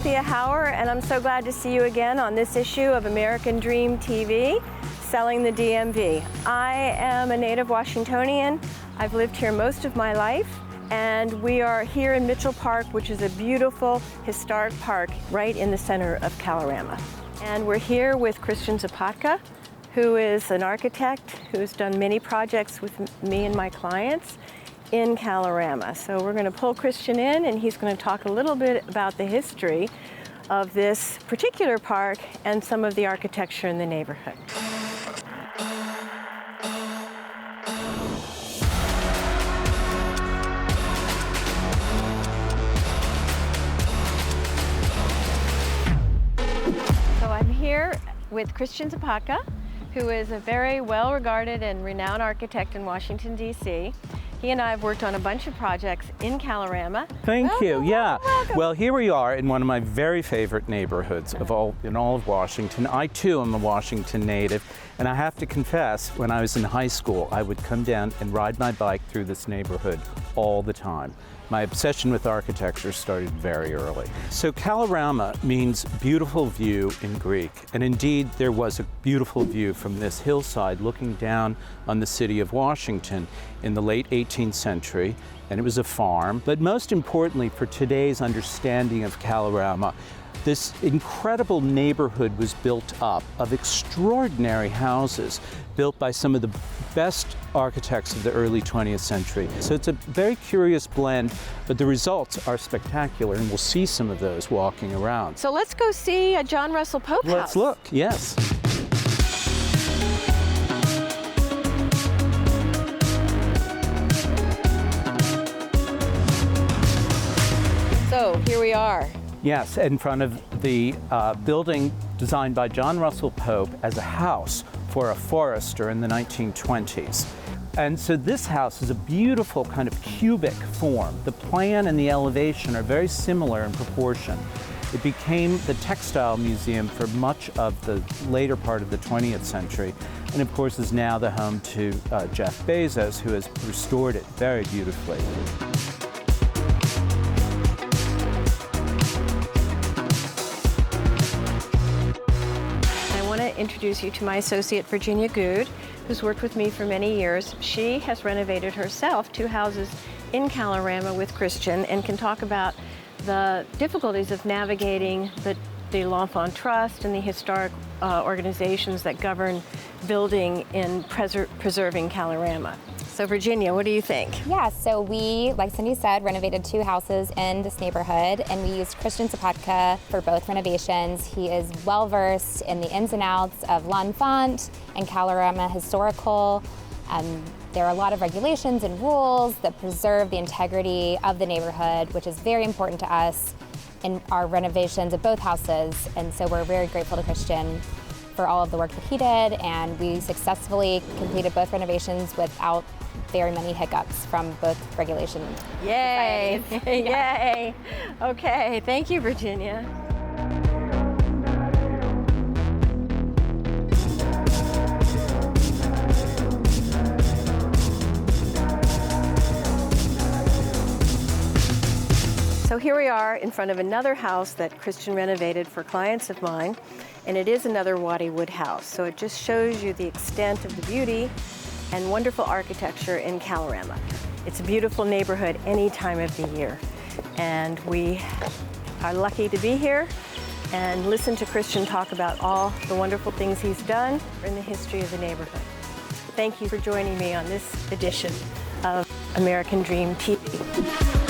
Cynthia Howar, and I'm so glad to see you again on this issue of American Dream TV, Selling the DMV. I am a native Washingtonian. I've lived here most of my life, and we are here in Mitchell Park, which is a beautiful historic park right in the center of Kalorama. And we're here with Christian Zapatka, who is an architect who's done many projects with me and my clients in Kalorama. So we're going to pull Christian in, and he's going to talk a little bit about the history of this particular park and some of the architecture in the neighborhood. So I'm here with Christian Zapatka, who is a very well-regarded and renowned architect in Washington, D.C. He and I have worked on a bunch of projects in Kalorama. Thank you. Yeah. Welcome. Well, here we are in one of my very favorite neighborhoods in all of Washington. I too am a Washington native, and I have to confess, when I was in high school, I would come down and ride my bike through this neighborhood all the time. My obsession with architecture started very early. So Kalorama means beautiful view in Greek, and indeed there was a beautiful view from this hillside looking down on the city of Washington in the late 18th century, and it was a farm. But most importantly for today's understanding of Kalorama, this incredible neighborhood was built up of extraordinary houses built by some of the best architects of the early 20th century. So it's a very curious blend, but the results are spectacular, and we'll see some of those walking around. So let's go see a John Russell Pope house. Let's look, yes. So here we are. Yes, in front of the building designed by John Russell Pope as a house for a forester in the 1920s. And so this house is a beautiful kind of cubic form. The plan and the elevation are very similar in proportion. It became the textile museum for much of the later part of the 20th century, and of course is now the home to Jeff Bezos, who has restored it very beautifully. Introduce you to my associate Virginia Good, who's worked with me for many years. She has renovated herself 2 houses in Kalorama with Christian, and can talk about the difficulties of navigating the L'Enfant Trust and the historic organizations that govern building in preserving Kalorama. So Virginia, what do you think? Yeah, so we, like Cindy said, renovated 2 houses in this neighborhood, and we used Christian Zapatka for both renovations. He is well-versed in the ins and outs of L'Enfant and Kalorama historical. There are a lot of regulations and rules that preserve the integrity of the neighborhood, which is very important to us in our renovations of both houses, and so we're very grateful to Christian for all of the work that he did, and we successfully completed both renovations without very many hiccups from both regulation. Yay! Yay! Okay, thank you, Virginia. So here we are in front of another house that Christian renovated for clients of mine, and it is another Waddy wood house. So it just shows you the extent of the beauty and wonderful architecture in Kalorama. It's a beautiful neighborhood any time of the year, and we are lucky to be here and listen to Christian talk about all the wonderful things he's done in the history of the neighborhood. Thank you for joining me on this edition of American Dream TV.